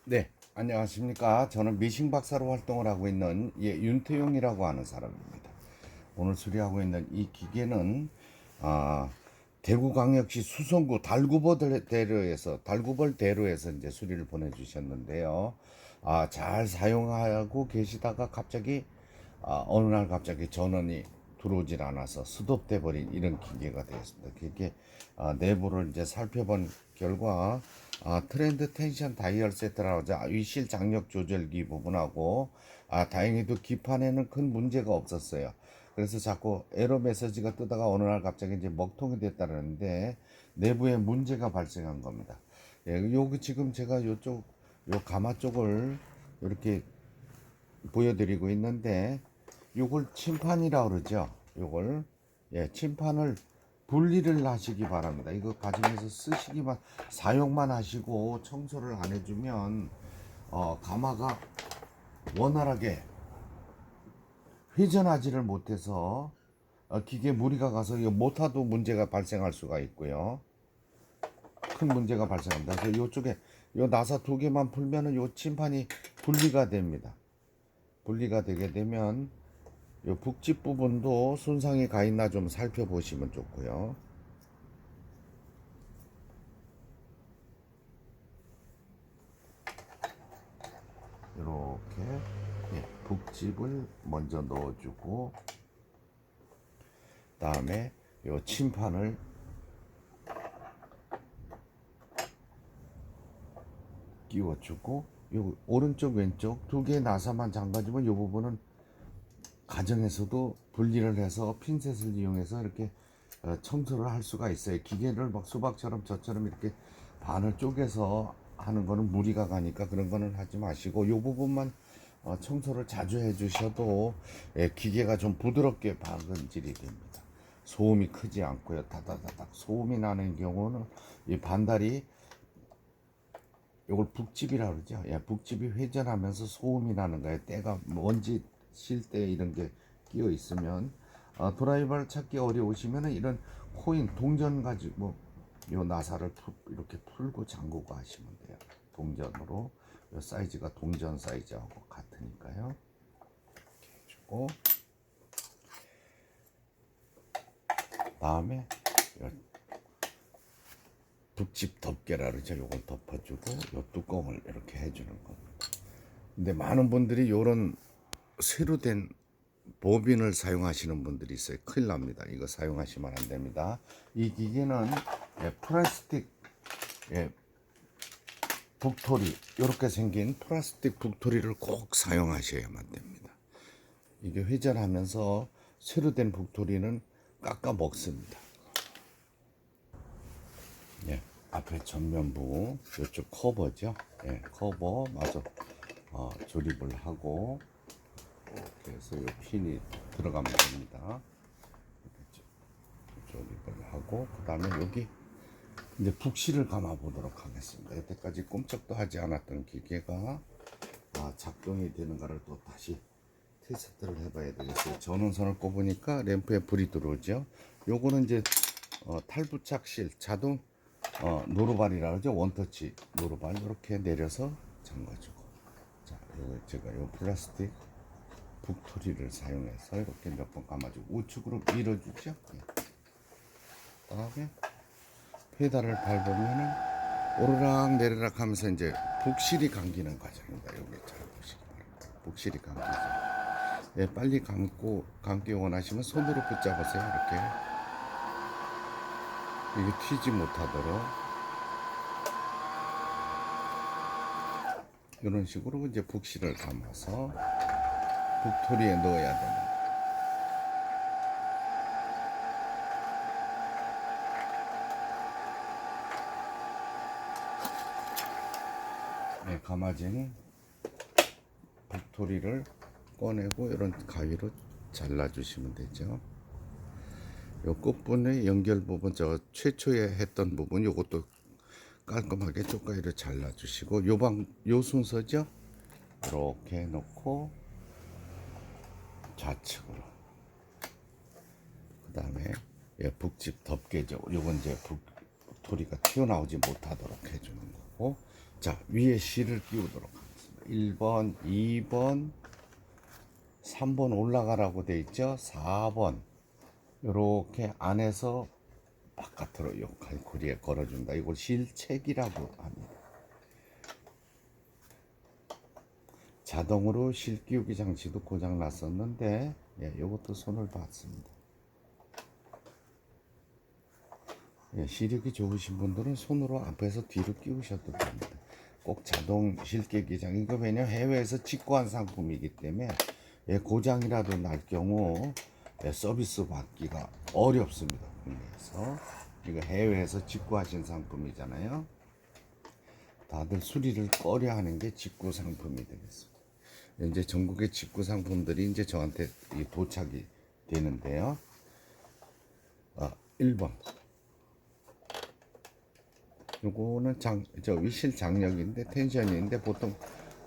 네, 안녕하십니까. 저는 미싱 박사로 활동을 하고 있는 윤태용이라고 하는 사람입니다. 오늘 수리하고 있는 이 기계는 아, 대구광역시 수성구 달구벌대로에서 이제 수리를 보내주셨는데요. 잘 사용하고 계시다가 갑자기 어느 날 갑자기 전원이 들어오질 않아서 스톱돼 버린 이런 기계가 되었습니다. 기계 내부를 이제 살펴본 결과 트렌드 텐션 다이얼 세트라고 하죠. 위실 장력 조절기 부분하고 다행히도 기판에는 큰 문제가 없었어요. 그래서 자꾸 에러 메시지가 뜨다가 어느 날 갑자기 이제 먹통이 됐다는데 내부에 문제가 발생한 겁니다. 예, 요거 지금 제가 요쪽 요 가마 쪽을 이렇게 보여드리고 있는데 요걸 침판이라고 그러죠. 요걸 침판을 분리를 하시기 바랍니다. 이거 가정에서 쓰시기만 사용만 하시고 청소를 안 해주면 가마가 원활하게 회전하지를 못해서 기계에 무리가 가서 이 모터도 문제가 발생할 수가 있고요. 큰 문제가 발생합니다. 그래서 이쪽에 요 나사 두 개만 풀면은 요 침판이 분리가 됩니다. 분리가 되게 되면 요 북집 부분도 손상이 가 있나 좀 살펴보시면 좋고요. 이렇게 북집을 먼저 넣어주고 다음에 요 침판을 끼워주고 요 오른쪽 왼쪽 두 개 나사만 잠가주면 요 부분은 가정에서도 분리를 해서 핀셋을 이용해서 이렇게 청소를 할 수가 있어요. 기계를 막 수박처럼 저처럼 이렇게 반을 쪼개서 하는 거는 무리가 가니까 그런 거는 하지 마시고 이 부분만 청소를 자주 해주셔도 기계가 좀 부드럽게 박은질이 됩니다. 소음이 크지 않고요. 다다다닥 소음이 나는 경우는 이 반달이 이걸 북집이라 그러죠. 북집이 회전하면서 소음이 나는 거예요. 때가 먼지 실 때 이런 게 끼어 있으면 드라이버를 찾기 어려우시면은 이런 코인 동전 가지고 요 나사를 이렇게 풀고 잠그고 하시면 돼요. 동전으로 요 사이즈가 동전 사이즈하고 같으니까요. 이렇게 해주고 다음에 북집 덮개라 그러죠. 요걸 덮어주고 요 뚜껑을 이렇게 해주는 겁니다. 근데 많은 분들이 요런 새로 된 보빈을 사용하시는 분들이 있어요. 큰일 납니다. 이거 사용하시면 안 됩니다. 이 기계는 플라스틱 북토리 이렇게 생긴 플라스틱 북토리를 꼭 사용하셔야만 됩니다. 이게 회전하면서 새로 된 북토리는 깎아 먹습니다. 앞에 전면부 이쪽 커버죠. 커버 마저 조립을 하고 이렇게 해서 이 핀이 들어가면 됩니다. 조립을 하고 그 다음에 여기 이제 북실을 감아 보도록 하겠습니다. 여태까지 꼼짝도 하지 않았던 기계가 작동이 되는가를 또 다시 테스트를 해봐야 되겠어요. 전원선을 꼽으니까 램프에 불이 들어오죠. 요거는 이제 탈부착실 자동 노루발이라 그러죠. 원터치 노루발 이렇게 내려서 잠가주고 자, 제가 요 플라스틱 북토리를 사용해서 이렇게 몇 번 감아주고 우측으로 밀어주죠. 그다음에 페달을 밟으면은 오르락 내리락 하면서 이제 북실이 감기는 과정입니다. 여기 잘 보시기 바랍니다. 북실이 감기죠. 빨리 감기 원하시면 손으로 붙잡으세요. 이렇게 이게 튀지 못하도록 이런 식으로 이제 북실을 감아서 북토리에 넣어야 됩니다. 감아진 북토리를 꺼내고 이런 가위로 잘라주시면 되죠. 요 끝부분의 연결 부분 저 최초에 했던 부분 요것도 깔끔하게 쪽가위로 잘라주시고 요 순서죠. 이렇게 놓고 좌측으로 그 다음에 북집 덮개죠. 요건 이제 북토리가 튀어나오지 못하도록 해주는 거고 자, 위에 실을 끼우도록 하겠습니다. 1번, 2번, 3번 올라가라고 돼 있죠. 4번 이렇게 안에서 바깥으로 요 갈고리에 걸어준다. 이걸 실책이라고 합니다. 자동으로 실 끼우기 장치도 고장 났었는데, 예, 이것도 손을 봤습니다. 예, 시력이 좋으신 분들은 손으로 앞에서 뒤로 끼우셔도 됩니다. 꼭 자동 실깨기장, 이거 왜냐 해외에서 직구한 상품이기 때문에, 예, 고장이라도 날 경우, 예, 서비스 받기가 어렵습니다. 국내에서. 이거 해외에서 직구하신 상품이잖아요. 다들 수리를 꺼려 하는 게 직구 상품이 되겠습니다. 이제 전국의 직구 상품들이 이제 저한테 도착이 되는데요. 1번. 요거는 위실 장력인데 텐션인데 보통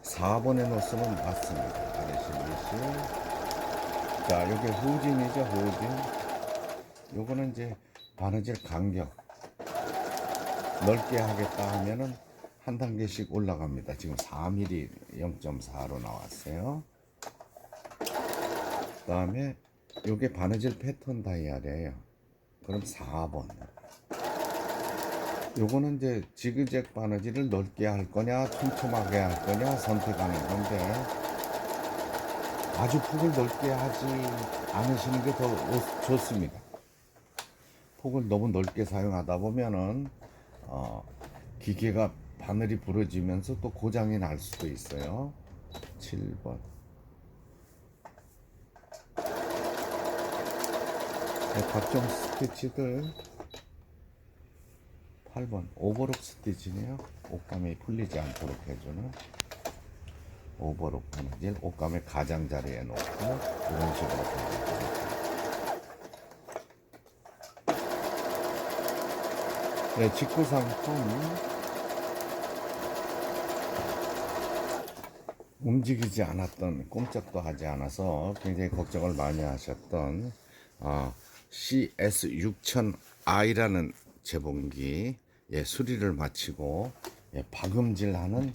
4번에 넣었으면 맞습니다. 아래실 위실. 자, 요게 후진이죠, 후진. 요거는 이제 바느질 간격 넓게 하겠다 하면은 한 단계씩 올라갑니다. 지금 4mm 0.4로 나왔어요. 그 다음에 요게 바느질 패턴 다이얼이에요. 그럼 4번. 요거는 이제 지그잭 바느질을 넓게 할 거냐 촘촘하게 할 거냐 선택하는 건데, 아주 폭을 넓게 하지 않으시는 게 더 좋습니다. 폭을 너무 넓게 사용하다 보면은 기계가 바늘이 부러지면서 또 고장이 날 수도 있어요. 7번. 네, 각종 스티치들. 8번 오버록 스티치네요. 옷감이 풀리지 않도록 해주는 오버록 바느질. 옷감을 가장자리에 놓고 이런 식으로 바느질. 네, 직구 상품 움직이지 않았던, 꼼짝도 하지 않아서 굉장히 걱정을 많이 하셨던 CS6000i라는 재봉기, 예, 수리를 마치고, 예, 박음질하는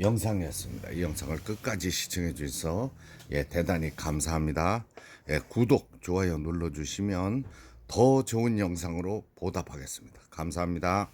영상이었습니다. 이 영상을 끝까지 시청해 주셔서, 예, 대단히 감사합니다. 예, 구독, 좋아요 눌러주시면 더 좋은 영상으로 보답하겠습니다. 감사합니다.